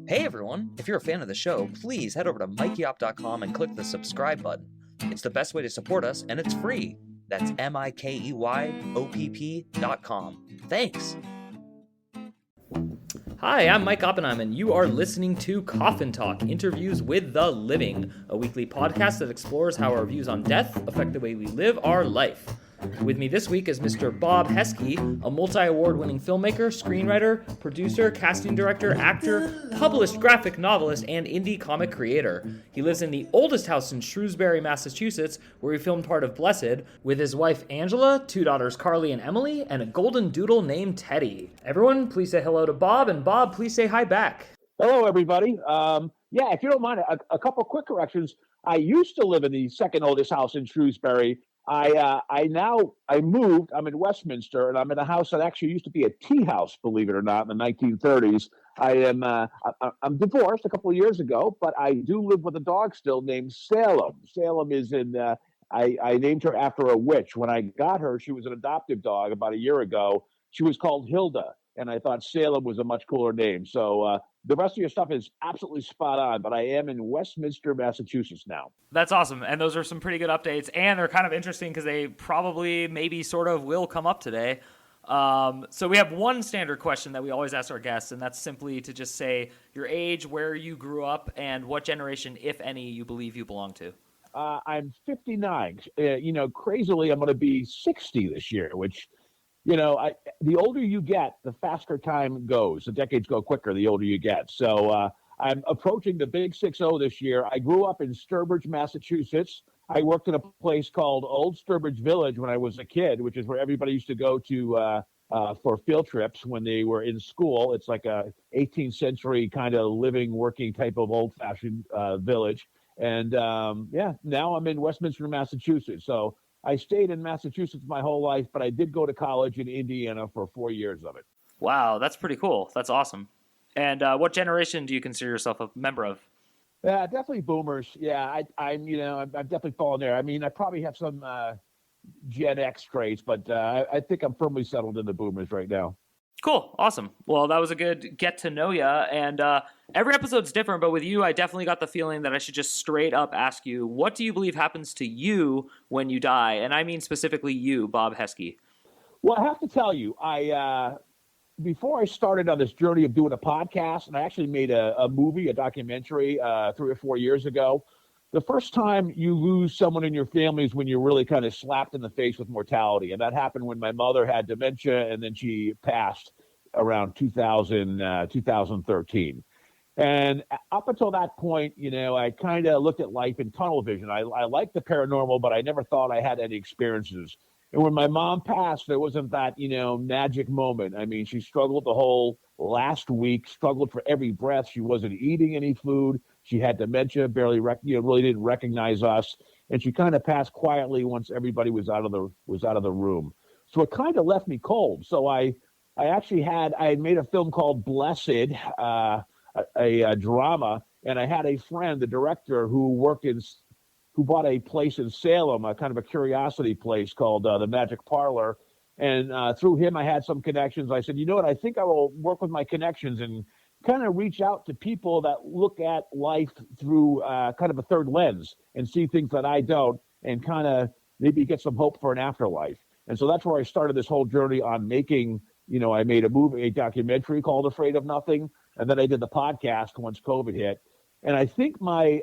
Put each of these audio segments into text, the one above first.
Hey everyone! If you're a fan of the show, please head over to mikeyop.com and click the subscribe button. It's the best way to support us, and it's free. That's MIKEYOPP.com. Thanks! Hi, I'm Mike Oppenheim, and you are listening to Coffin Talk, Interviews with the Living, a weekly podcast that explores how our views on death affect the way we live our life. With me this week is Mr. Bob Heske, a multi-award-winning filmmaker, screenwriter, producer, casting director, actor, published graphic novelist, and indie comic creator. He lives in the oldest house in Shrewsbury, Massachusetts, where he filmed part of Blessed, with his wife Angela, two daughters Carly and Emily, and a golden doodle named Teddy. Everyone, please say hello to Bob, and Bob, please say hi back. Hello, everybody. If you don't mind, a couple quick corrections. I used to live in the second oldest house in Shrewsbury. I moved. I'm in Westminster, and I'm in a house that actually used to be a tea house, believe it or not, in the 1930s. I'm divorced a couple of years ago, but I do live with a dog still named Salem. Salem is I named her after a witch. When I got her, she was an adoptive dog about a year ago. She was called Hilda, and I thought Salem was a much cooler name. So the rest of your stuff is absolutely spot on, but I am in Westminster, Massachusetts now. That's awesome. And those are some pretty good updates. And they're kind of interesting because they probably, maybe, sort of will come up today. So we have one standard question that we always ask our guests, and that's simply to just say your age, where you grew up, and what generation, if any, you believe you belong to. I'm 59. Crazily, I'm going to be 60 this year, which... the older you get, the faster time goes. The decades go quicker the older you get. So I'm approaching the big 6-0 this year. I grew up in Sturbridge, Massachusetts. I worked in a place called Old Sturbridge Village when I was a kid, which is where everybody used to go to for field trips when they were in school. It's like a 18th century kind of living, working type of old-fashioned village. And now I'm in Westminster, Massachusetts. So I stayed in Massachusetts my whole life, but I did go to college in Indiana for 4 years of it. Wow, that's pretty cool. That's awesome. And what generation do you consider yourself a member of? Definitely boomers. Yeah, I'm definitely falling there. I mean, I probably have some Gen X traits, but I think I'm firmly settled in the boomers right now. Cool. Awesome. Well, that was a good get to know you. And every episode's different, but with you, I definitely got the feeling that I should just straight up ask you, what do you believe happens to you when you die? And I mean specifically you, Bob Heske. Well, I have to tell you, before I started on this journey of doing a podcast, and I actually made a movie, a documentary 3 or 4 years ago. The first time you lose someone in your family is when you're really kind of slapped in the face with mortality. And that happened when my mother had dementia, and then she passed around 2013. And up until that point, I kind of looked at life in tunnel vision. I liked the paranormal, but I never thought I had any experiences. And when my mom passed, there wasn't that, magic moment. I mean, she struggled the whole last week, struggled for every breath. She wasn't eating any food. She had dementia, barely, really didn't recognize us. And she kind of passed quietly once everybody was out of the room. So it kind of left me cold. So I had made a film called Blessed, a drama. And I had a friend, the director, who bought a place in Salem, a kind of a curiosity place called the Magic Parlor. And through him, I had some connections. I said, you know what, I think I will work with my connections and kind of reach out to people that look at life through kind of a third lens and see things that I don't, and kind of maybe get some hope for an afterlife. And so that's where I started this whole journey on making, I made a documentary called Afraid of Nothing. And then I did the podcast once COVID hit. And I think my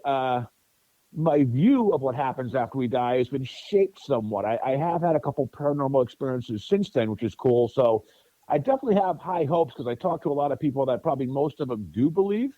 view of what happens after we die has been shaped somewhat. I have had a couple paranormal experiences since then, which is cool. So I definitely have high hopes because I talk to a lot of people that probably most of them do believe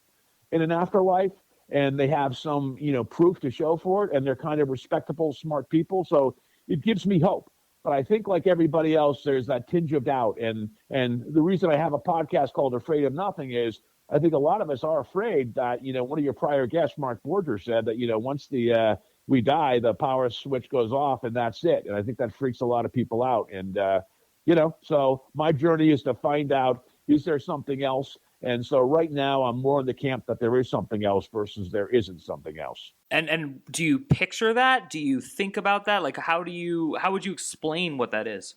in an afterlife, and they have some, proof to show for it, and they're kind of respectable, smart people. So it gives me hope. But I think like everybody else, there's that tinge of doubt. And the reason I have a podcast called Afraid of Nothing is I think a lot of us are afraid that, one of your prior guests, Mark Borger, said that, once we die, the power switch goes off and that's it. And I think that freaks a lot of people out. And, so my journey is to find out, is there something else? And so right now I'm more in the camp that there is something else versus there isn't something else. And do you picture that? Do you think about that? Like, how would you explain what that is?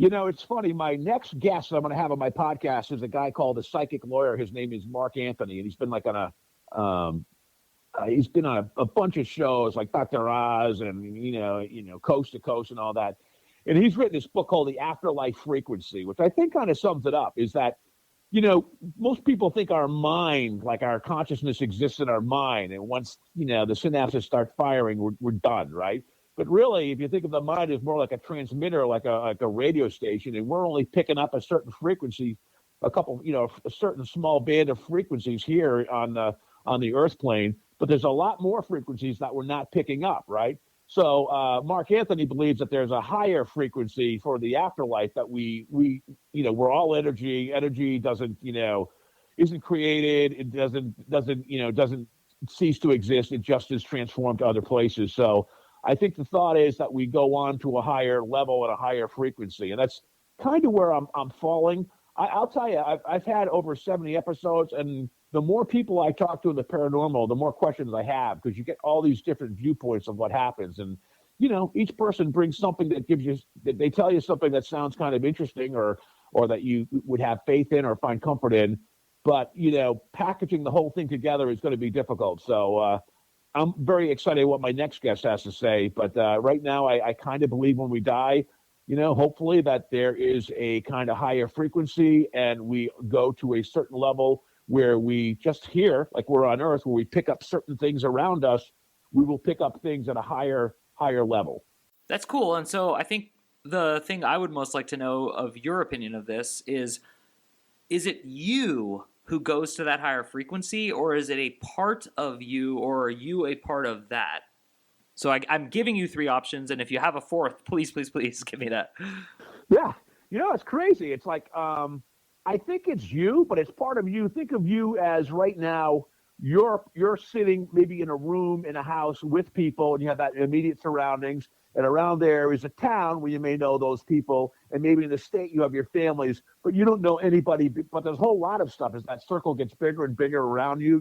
It's funny. My next guest I'm going to have on my podcast is a guy called a psychic lawyer. His name is Mark Anthony, and he's been like he's been on a bunch of shows like Dr. Oz and Coast to Coast and all that. And he's written this book called The Afterlife Frequency, which I think kind of sums it up. Is that most people think our mind, like our consciousness, exists in our mind, and once the synapses start firing, we're done, right? But really, if you think of the mind as more like a transmitter, like a radio station, and we're only picking up a certain frequency, a certain small band of frequencies here on the Earth plane, but there's a lot more frequencies that we're not picking up, right? So Mark Anthony believes that there's a higher frequency for the afterlife, that we're all energy. Energy doesn't isn't created. It doesn't cease to exist. It just is transformed to other places. So I think the thought is that we go on to a higher level at a higher frequency, and that's kind of where I'm falling. I'll tell you, I've had over 70 episodes, and the more people I talk to in the paranormal, the more questions I have, because you get all these different viewpoints of what happens, and each person brings something that they tell you something that sounds kind of interesting, or that you would have faith in or find comfort in, but packaging the whole thing together is going to be difficult. So I'm very excited what my next guest has to say, but right now I kind of believe when we die, hopefully that there is a kind of higher frequency, and we go to a certain level where we just here, like we're on Earth, where we pick up certain things around us, we will pick up things at a higher level. That's cool. And so I think the thing I would most like to know of your opinion of this is it you who goes to that higher frequency, or is it a part of you, or are you a part of that? So I'm giving you three options, and if you have a fourth, please give me that. Yeah. It's crazy. It's like, I think it's you, but it's part of you. Think of you as right now, you're sitting maybe in a room in a house with people, and you have that immediate surroundings, and around there is a town where you may know those people, and maybe in the state you have your families, but you don't know anybody. But there's a whole lot of stuff as that circle gets bigger and bigger around you,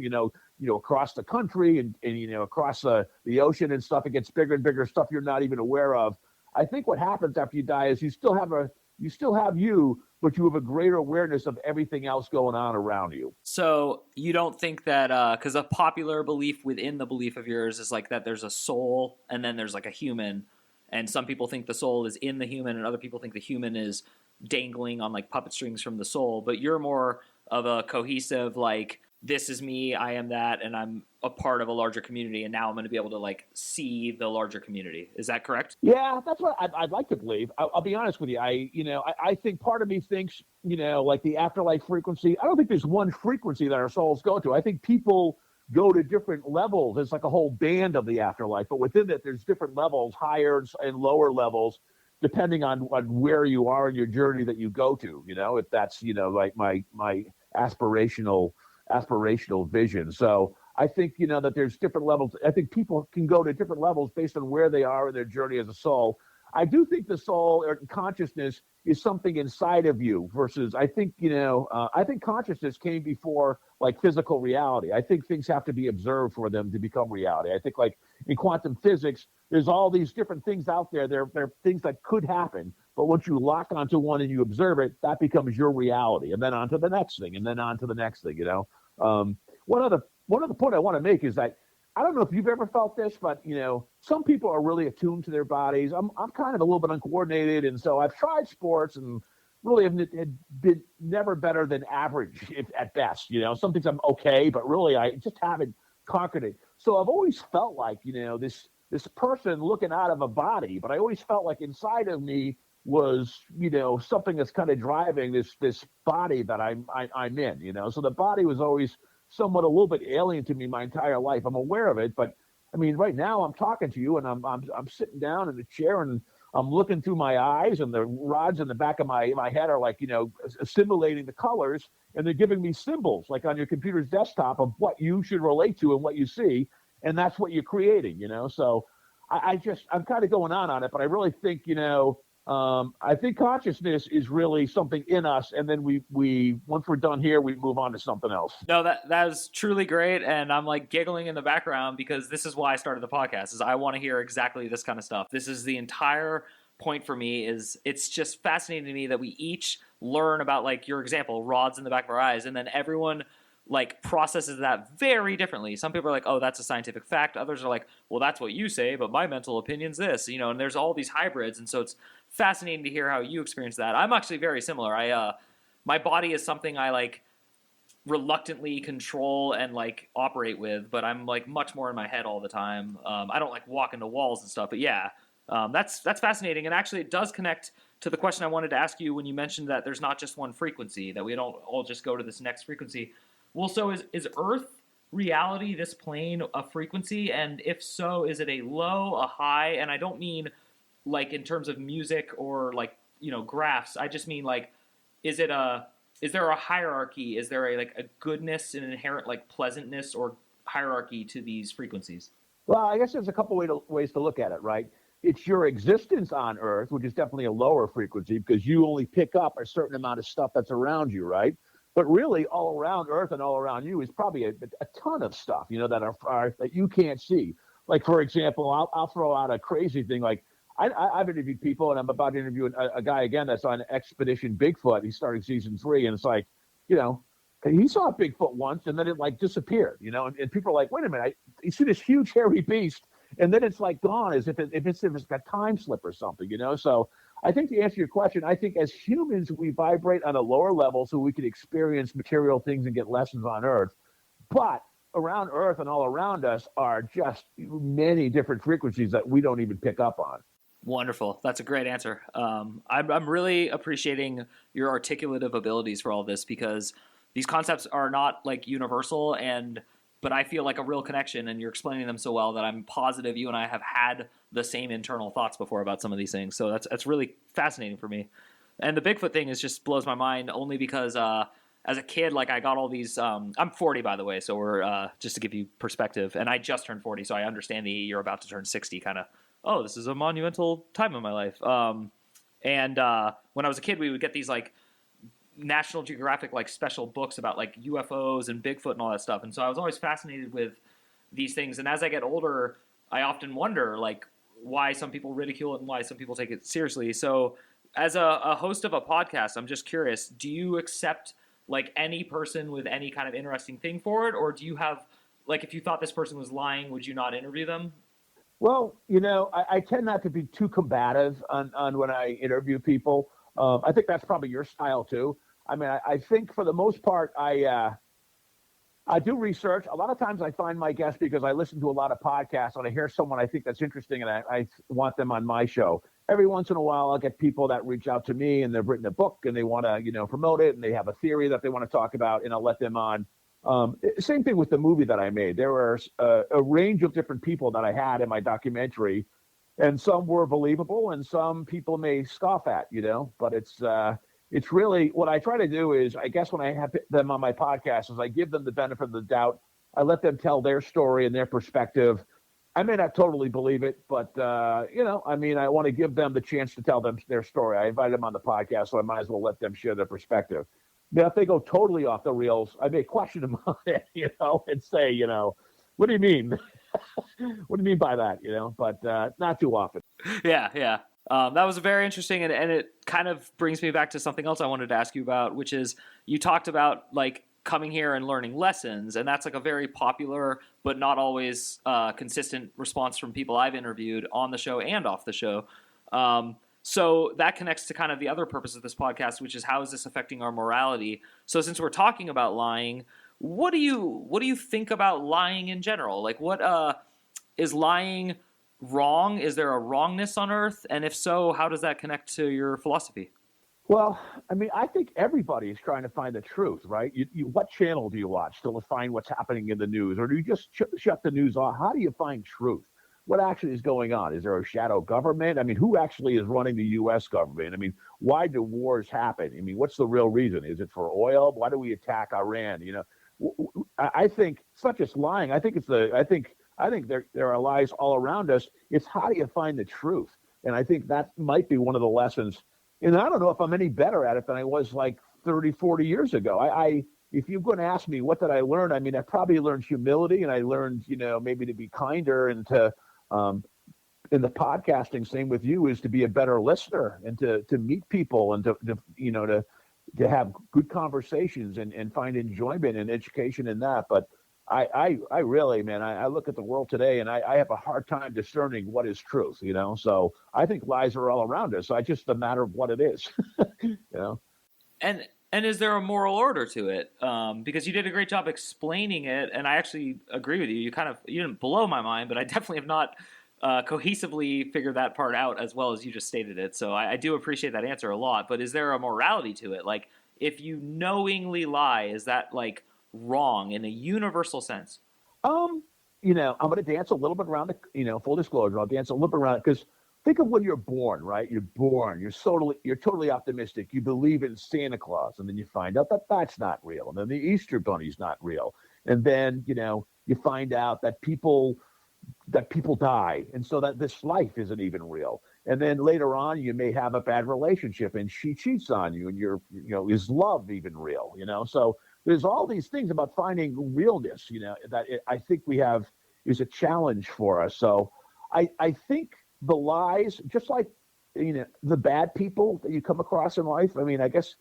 across the country and across the ocean and stuff. It gets bigger and bigger, stuff you're not even aware of. I think what happens after you die is you still have you, but you have a greater awareness of everything else going on around you. So you don't think that, because a popular belief within the belief of yours is like that there's a soul and then there's like a human, and some people think the soul is in the human and other people think the human is dangling on like puppet strings from the soul, but you're more of a cohesive, like, this is me, I am that, and I'm a part of a larger community, and now I'm going to be able to like see the larger community. Is that correct? Yeah, that's what I'd like to believe. I'll be honest with you. I think part of me thinks, like the afterlife frequency. I don't think there's one frequency that our souls go to. I think people go to different levels. There's like a whole band of the afterlife, but within that, there's different levels, higher and lower levels, depending on where you are in your journey that you go to. If that's like my aspirational vision. So I think, that there's different levels. I think people can go to different levels based on where they are in their journey as a soul. I do think the soul or consciousness is something inside of you versus I think, I think consciousness came before like physical reality. I think things have to be observed for them to become reality. I think like in quantum physics, there's all these different things out there. There are things that could happen, but once you lock onto one and you observe it, that becomes your reality, and then on to the next thing, and then on to the next thing, One other point I want to make is that I don't know if you've ever felt this, but some people are really attuned to their bodies. I'm kind of a little bit uncoordinated, and so I've tried sports and really have been never better than average at best. Some things I'm okay, but really I just haven't conquered it. So I've always felt like this person looking out of a body, but I always felt like inside of me was something that's kind of driving this body that I'm in. So the body was always somewhat a little bit alien to me my entire life. I'm aware of it, but I mean, right now I'm talking to you and I'm sitting down in the chair and I'm looking through my eyes, and the rods in the back of my head are like, assimilating the colors, and they're giving me symbols like on your computer's desktop of what you should relate to and what you see. And that's what you're creating, So I'm kind of going on it, but I really think, I think consciousness is really something in us, and then we once we're done here, we move on to something else. No, that is truly great, and I'm like giggling in the background because this is why I started the podcast. Is I want to hear exactly this kind of stuff. This is the entire point for me is it's just fascinating to me that we each learn about, like your example, rods in the back of our eyes, and then everyone like processes that very differently. Some people are like, oh, that's a scientific fact. Others are like, well, that's what you say, but my mental opinion's this, and there's all these hybrids. And so it's fascinating to hear how you experience that. I'm actually very similar. My body is something I like reluctantly control and like operate with, but I'm like much more in my head all the time. I don't like walk into walls and stuff, but yeah, that's fascinating. And actually it does connect to the question I wanted to ask you when you mentioned that there's not just one frequency, that we don't all just go to this next frequency. Well, so is Earth reality, this plane, a frequency? And if so, is it a low, a high? And I don't mean like in terms of music or like, graphs. I just mean like, is there a hierarchy? Is there a goodness, an inherent like pleasantness or hierarchy to these frequencies? Well, I guess there's a couple ways to look at it, right? It's your existence on Earth, which is definitely a lower frequency because you only pick up a certain amount of stuff that's around you, right? But really, all around Earth and all around you is probably a ton of stuff, that are that you can't see. Like, for example, I'll throw out a crazy thing. Like, I've interviewed people, and I'm about to interview a guy again that's on Expedition Bigfoot. He's starting season 3, and it's like, he saw a Bigfoot once, and then it like disappeared, and people are like, wait a minute, you see this huge hairy beast, and then it's like gone, as if it's a time slip or something, So I think to answer your question, I think as humans, we vibrate on a lower level so we can experience material things and get lessons on Earth. But around Earth and all around us are just many different frequencies that we don't even pick up on. Wonderful. That's a great answer. I'm really appreciating your articulative abilities for all this because these concepts are not like universal, but I feel like a real connection, and you're explaining them so well that I'm positive you and I have had the same internal thoughts before about some of these things. So that's really fascinating for me. And the Bigfoot thing just blows my mind only because as a kid, like I got all these. I'm 40, by the way, so we're just to give you perspective, and I just turned 40, so I understand the you're about to turn 60 kind of. Oh, this is a monumental time in my life. And when I was a kid, we would get these like National Geographic like special books about like UFOs and Bigfoot and all that stuff. And so I was always fascinated with these things. And as I get older, I often wonder like why some people ridicule it and why some people take it seriously. So as a host of a podcast, I'm just curious, do you accept like any person with any kind of interesting thing for it? Or do you have like, if you thought this person was lying, would you not interview them? Well, I tend not to be too combative on when I interview people. I think that's probably your style too. I mean, I think for the most part, I do research. A lot of times I find my guests because I listen to a lot of podcasts and I hear someone I think that's interesting and I want them on my show. Every once in a while, I'll get people that reach out to me and they've written a book and they want to, promote it and they have a theory that they want to talk about and I'll let them on. Same thing with the movie that I made. There were a range of different people that I had in my documentary, and some were believable and some people may scoff at, but it's really what I try to do is, I guess when I have them on my podcast is I give them the benefit of the doubt. I let them tell their story and their perspective. I may not totally believe it, but, I want to give them the chance to tell them their story. I invite them on the podcast, so I might as well let them share their perspective. Now, if they go totally off the rails, I may question them on it, and say, what do you mean? What do you mean by that? But not too often. Yeah. That was very interesting, and it kind of brings me back to something else I wanted to ask you about, which is you talked about like coming here and learning lessons, and that's like a very popular but not always consistent response from people I've interviewed on the show and off the show. So that connects to kind of the other purpose of this podcast, which is how is this affecting our morality? So since we're talking about lying, what do you think about lying in general? Like, what is lying wrong? Is there a wrongness on Earth? And if so, how does that connect to your philosophy? Well, I mean, I think everybody is trying to find the truth, right? What channel do you watch to find what's happening in the news? Or do you just shut the news off? How do you find truth? What actually is going on? Is there a shadow government? I mean, who actually is running the U.S. government? I mean, why do wars happen? I mean, what's the real reason? Is it for oil? Why do we attack Iran? I think it's not just lying. I think there are lies all around us. It's how do you find the truth? And I think that might be one of the lessons. And I don't know if I'm any better at it than I was like 30, 40 years ago. If you're going to ask me what did I learn, I mean, I probably learned humility and I learned, maybe to be kinder and to in the podcasting, same with you, is to be a better listener and to meet people and to have good conversations and find enjoyment and education in that. But I really, man, I look at the world today and I have a hard time discerning what is truth, So I think lies are all around us. So it's just a matter of what it is, And is there a moral order to it? Because you did a great job explaining it, and I actually agree with you. You didn't blow my mind, but I definitely have not cohesively figured that part out as well as you just stated it. So I do appreciate that answer a lot. But is there a morality to it? Like, if you knowingly lie, is that like wrong in a universal sense? I'm going to dance a little bit around full disclosure. I'll dance a little bit around it because think of when you're born, right? You're born, you're totally optimistic. You believe in Santa Claus, and then you find out that that's not real. And then the Easter Bunny's not real. And then, you find out that people die. And so that this life isn't even real. And then later on, you may have a bad relationship and she cheats on you and is love even real, So there's all these things about finding realness, I think is a challenge for us. So I think the lies, just like, the bad people that you come across in life, I mean, I guess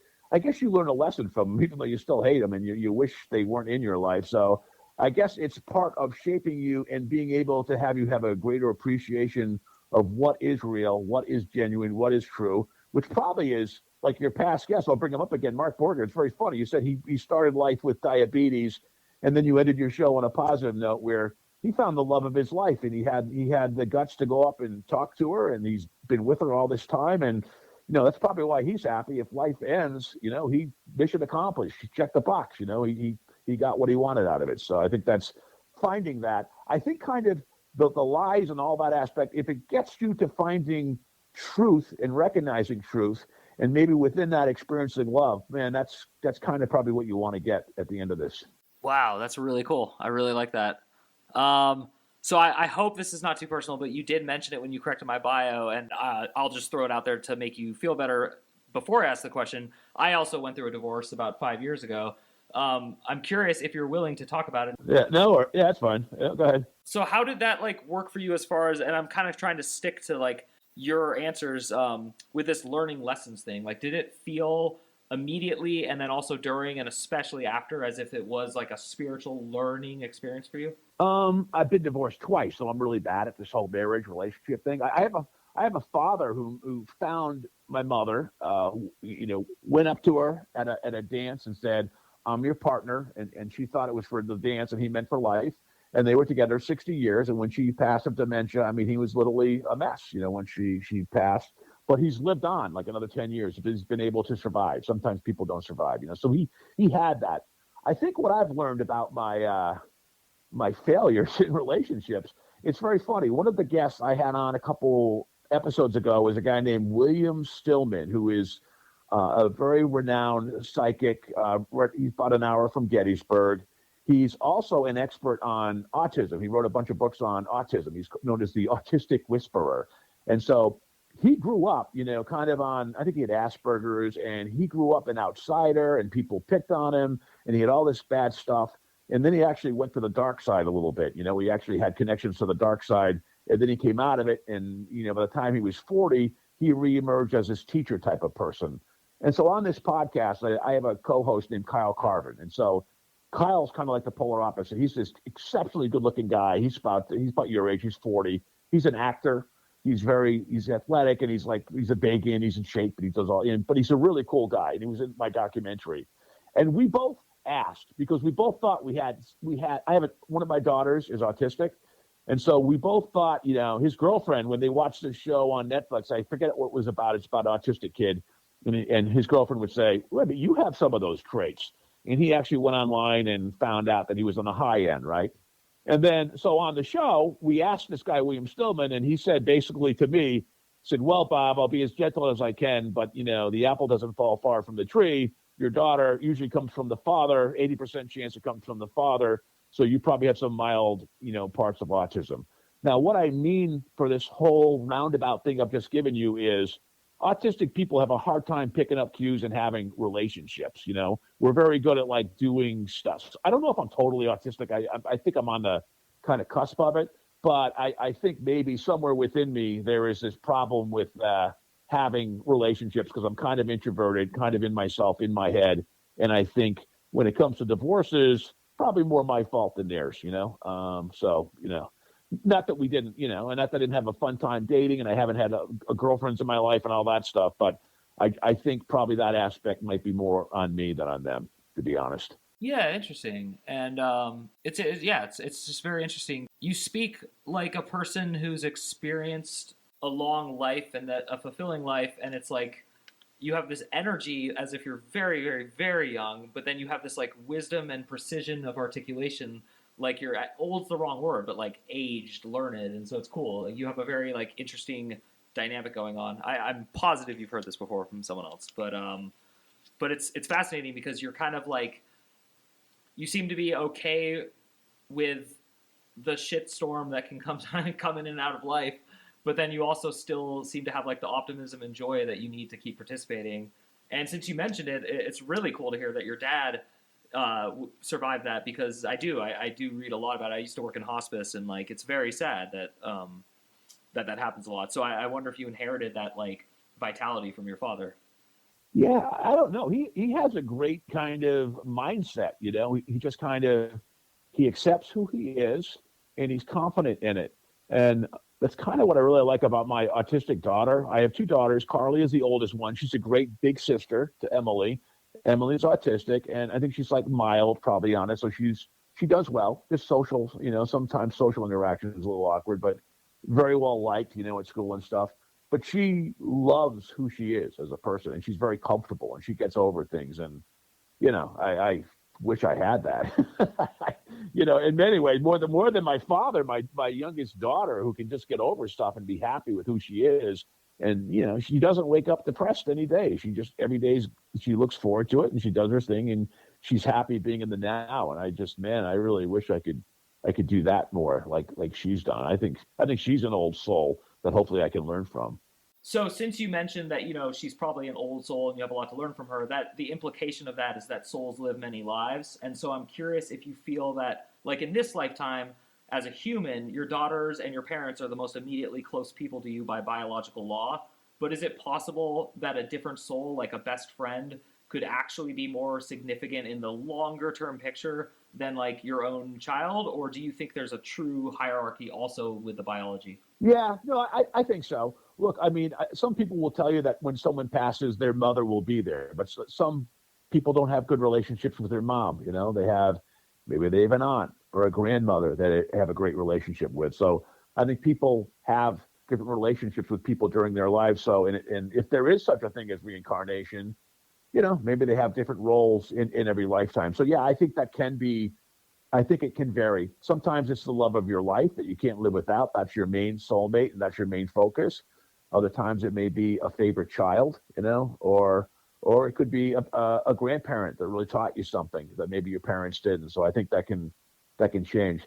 you learn a lesson from them, even though you still hate them and you wish they weren't in your life. So I guess it's part of shaping you and being able to have a greater appreciation of what is real, what is genuine, what is true, which probably is like your past guest. I'll bring him up again, Mark Borger. It's very funny. You said he started life with diabetes, and then you ended your show on a positive note where he found the love of his life, and he had the guts to go up and talk to her, and he's been with her all this time. And that's probably why he's happy. If life ends, he mission accomplished. He checked the box. He got what he wanted out of it. So I think that's finding that. I think kind of the lies and all that aspect, if it gets you to finding truth and recognizing truth, and maybe within that experiencing love, man, that's kind of probably what you want to get at the end of this. Wow, that's really cool. I really like that. So I hope this is not too personal, but you did mention it when you corrected my bio, and I'll just throw it out there to make you feel better. Before I ask the question, I also went through a divorce about 5 years ago. I'm curious if you're willing to talk about it. Yeah, that's fine. Yeah, go ahead. So how did that work for you as far as, and I'm kind of trying to stick to your answers with this learning lessons thing. Did it feel immediately and then also during and especially after as if it was like a spiritual learning experience for you? I've been divorced twice, so I'm really bad at this whole marriage relationship thing. I have a father who found my mother, went up to her at a dance and said, "I'm your partner," and she thought it was for the dance and he meant for life. And they were together 60 years. And when she passed of dementia, I mean, he was literally a mess, when she passed. But he's lived on another 10 years. He's been able to survive. Sometimes people don't survive, So he had that. I think what I've learned about my failures in relationships, it's very funny. One of the guests I had on a couple episodes ago was a guy named William Stillman, who is a very renowned psychic. He's about an hour from Gettysburg. He's also an expert on autism. He wrote a bunch of books on autism. He's known as the autistic whisperer. And so he grew up, kind of on, I think he had Asperger's, and he grew up an outsider and people picked on him and he had all this bad stuff. And then he actually went to the dark side a little bit. He actually had connections to the dark side. And then he came out of it. And, by the time he was 40, he reemerged as this teacher type of person. And so on this podcast, I have a co-host named Kyle Carvin. And so Kyle's kind of like the polar opposite. He's this exceptionally good-looking guy. He's about your age. He's 40. He's an actor. He's athletic, and he's a bacon. He's in shape, and he does all. But he's a really cool guy, and he was in my documentary. And we both asked because we both thought we had. One of my daughters is autistic, and so we both thought, his girlfriend, when they watched the show on Netflix, I forget what it was about. It's about an autistic kid, and his girlfriend would say, "Wait, but you have some of those traits." And he actually went online and found out that he was on the high end, right? And then, so on the show, we asked this guy, William Stillman, and he said basically to me, said, "Well, Bob, I'll be as gentle as I can, but, the apple doesn't fall far from the tree. Your daughter usually comes from the father, 80% chance it comes from the father. So you probably have some mild, parts of autism." Now, what I mean for this whole roundabout thing I've just given you is autistic people have a hard time picking up cues and having relationships. We're very good at doing stuff. I don't know if I'm totally autistic. I think I'm on the kind of cusp of it, But I think maybe somewhere within me there is this problem with having relationships because I'm kind of introverted, kind of in myself, in my head, and I think when it comes to divorces, probably more my fault than theirs. So not that we didn't, and not that I didn't have a fun time dating, and I haven't had a girlfriends in my life and all that stuff, but I think probably that aspect might be more on me than on them, to be honest. Yeah, interesting. And it's just very interesting. You speak like a person who's experienced a long life and that a fulfilling life, and it's like you have this energy as if you're very, very, very young, but then you have this like wisdom and precision of articulation, like you're old's the wrong word, but like aged, learned, and so it's cool. Like, you have a very like interesting dynamic going on. I'm positive you've heard this before from someone else, but it's fascinating because you're kind of like you seem to be okay with the shitstorm that can come in and out of life, but then you also still seem to have like the optimism and joy that you need to keep participating. And since you mentioned it, it's really cool to hear that your dad survived that because I do read a lot about it. I used to work in hospice, and like it's very sad that that happens a lot. So I wonder if you inherited that like vitality from your father. Yeah, I don't know. He has a great kind of mindset. He just kind of he accepts who he is, and he's confident in it. And that's kind of what I really like about my autistic daughter. I have two daughters. Carly is the oldest one. She's a great big sister to Emily. Emily's autistic, and I think she's like mild, probably on it. So she does well. Just social, sometimes social interaction is a little awkward, but very well liked, at school and stuff. But she loves who she is as a person, and she's very comfortable, and she gets over things. And I wish I had that. In many ways, more than my father, my youngest daughter, who can just get over stuff and be happy with who she is. And she doesn't wake up depressed any day. She just every day she looks forward to it, and she does her thing, and she's happy being in the now. And I really wish I could do that more, like she's done. I think she's an old soul that hopefully I can learn from. So since you mentioned that she's probably an old soul and you have a lot to learn from her, that the implication of that is that souls live many lives. And so I'm curious if you feel that like in this lifetime as a human, your daughters and your parents are the most immediately close people to you by biological law, but is it possible that a different soul like a best friend could actually be more significant in the longer term picture than like your own child, or do you think there's a true hierarchy also with the biology? Yeah, no, I think so. Look, I mean, some people will tell you that when someone passes, their mother will be there, but some people don't have good relationships with their mom. Maybe they have an aunt or a grandmother that they have a great relationship with. So I think people have different relationships with people during their lives. So, and if there is such a thing as reincarnation, maybe they have different roles in every lifetime. So yeah, I think it can vary. Sometimes it's the love of your life that you can't live without. That's your main soulmate, and that's your main focus. Other times it may be a favorite child, or it could be a grandparent that really taught you something that maybe your parents didn't. So I think that can change.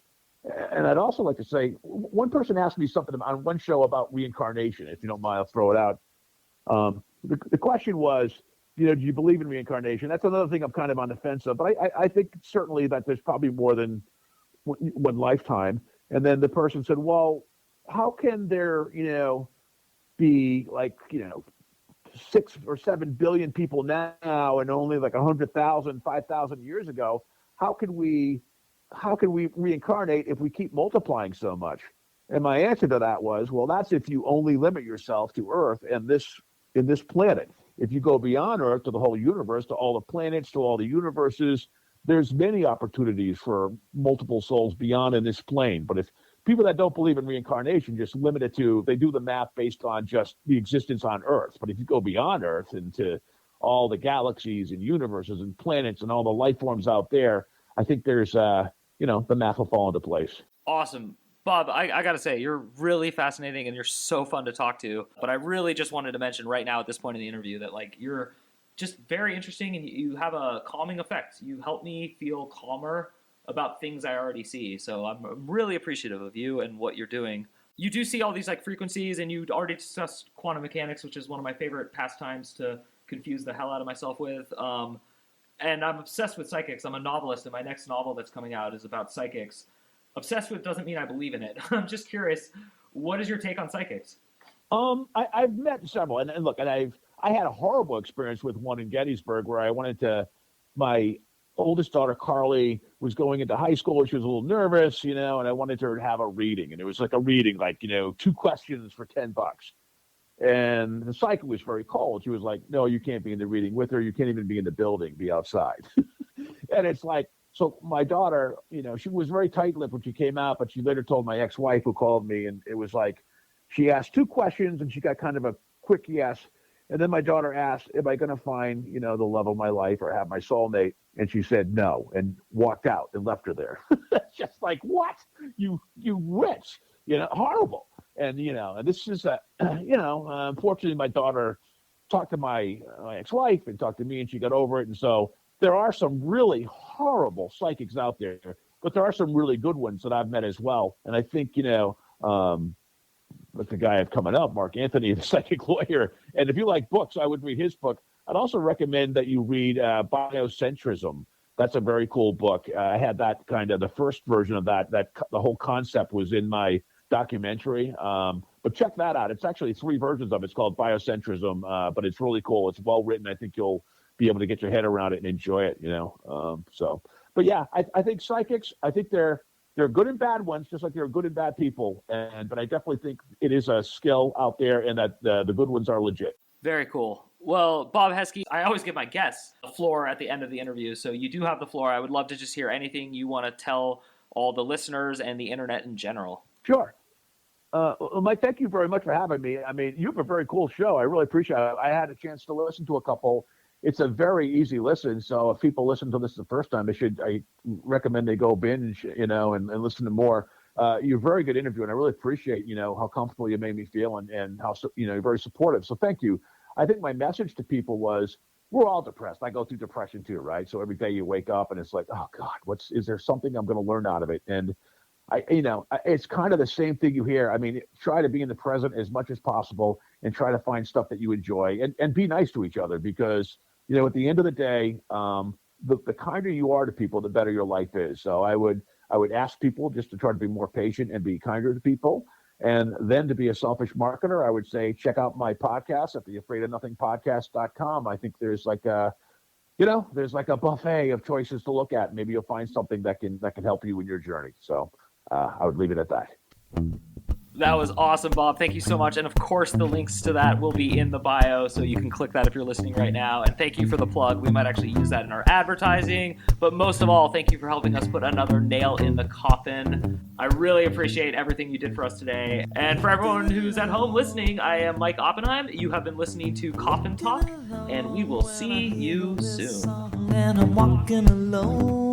And I'd also like to say, one person asked me something on one show about reincarnation. If you don't mind, I'll throw it out. The question was, do you believe in reincarnation? That's another thing I'm kind of on the fence of. But I think certainly that there's probably more than one lifetime. And then the person said, well, how can there, be like, 6 or 7 billion people now and only like 100,000, 5,000 years ago? How can we reincarnate if we keep multiplying so much? And my answer to that was, well, that's if you only limit yourself to Earth and in this planet. If you go beyond Earth to the whole universe, to all the planets, to all the universes, there's many opportunities for multiple souls beyond in this plane. But if people that don't believe in reincarnation just limit it to, they do the math based on just the existence on Earth. But if you go beyond Earth into all the galaxies and universes and planets and all the life forms out there, I think there's, the math will fall into place. Awesome. Bob, I got to say, you're really fascinating and you're so fun to talk to. But I really just wanted to mention right now at this point in the interview that, like, you're just very interesting and you have a calming effect. You help me feel calmer about things I already see. So I'm really appreciative of you and what you're doing. You do see all these, like, frequencies, and you already discussed quantum mechanics, which is one of my favorite pastimes to confuse the hell out of myself with. And I'm obsessed with psychics. I'm a novelist, and my next novel that's coming out is about psychics. obsessed with doesn't mean I believe in it. I'm just curious, what is your take on psychics? I've met several, and look, and I had a horrible experience with one in Gettysburg where I went into my oldest daughter Carly was going into high school. She was a little nervous, and I wanted her to have a reading, and it was like a reading, like 2 questions for $10. And the psychic was very cold. She was like, "No, you can't be in the reading with her. You can't even be in the building. Be outside." And it's like, so my daughter, she was very tight-lipped when she came out, but she later told my ex-wife who called me, and it was like, she asked 2 questions and she got kind of a quick yes. And then my daughter asked, am I going to find, the love of my life or have my soulmate? And she said no and walked out and left her there. Just like, what? You witch, horrible. And, and this is, unfortunately, my daughter talked to my ex-wife and talked to me and she got over it. And so there are some really horrible psychics out there, but there are some really good ones that I've met as well. And I think, with the guy I have coming up, Mark Anthony, the psychic lawyer. And if you like books, I would read his book. I'd also recommend that you read Biocentrism. That's a very cool book. I had that kind of the first version of that the whole concept was in my documentary. But check that out. It's actually 3 versions of it. It's called Biocentrism, but it's really cool. It's well written. I think you'll be able to get your head around it and enjoy it, but yeah, I think psychics, I think they're good and bad ones, just like there are good and bad people. But I definitely think it is a skill out there and that the good ones are legit. Very cool. Well, Bob Heske, I always give my guests the floor at the end of the interview. So you do have the floor. I would love to just hear anything you want to tell all the listeners and the internet in general. Sure. Well, Mike, thank you very much for having me. I mean, you have a very cool show. I really appreciate it. I had a chance to listen to a couple. It's a very easy listen. So if people listen to this the first time, I recommend they go binge, and listen to more. You're a very good interview, and I really appreciate, how comfortable you made me feel and how, you're very supportive. So thank you. I think my message to people was, we're all depressed. I go through depression too, right? So every day you wake up and it's like, oh God, is there something I'm going to learn out of it? And it's kind of the same thing you hear. I mean, try to be in the present as much as possible and try to find stuff that you enjoy and be nice to each other because, at the end of the day, the kinder you are to people, the better your life is. So I would ask people just to try to be more patient and be kinder to people. And then to be a selfish marketer, I would say, check out my podcast at theafraidofnothingpodcast.com. I think there's like a buffet of choices to look at. Maybe you'll find something that can help you in your journey. So I would leave it at that. That was awesome, Bob. Thank you so much. And of course, the links to that will be in the bio, so you can click that if you're listening right now. And thank you for the plug. We might actually use that in our advertising. But most of all, thank you for helping us put another nail in the coffin. I really appreciate everything you did for us today. And for everyone who's at home listening, I am Mike Oppenheim. You have been listening to Coffin Talk, and we will see you soon. And I'm walking alone.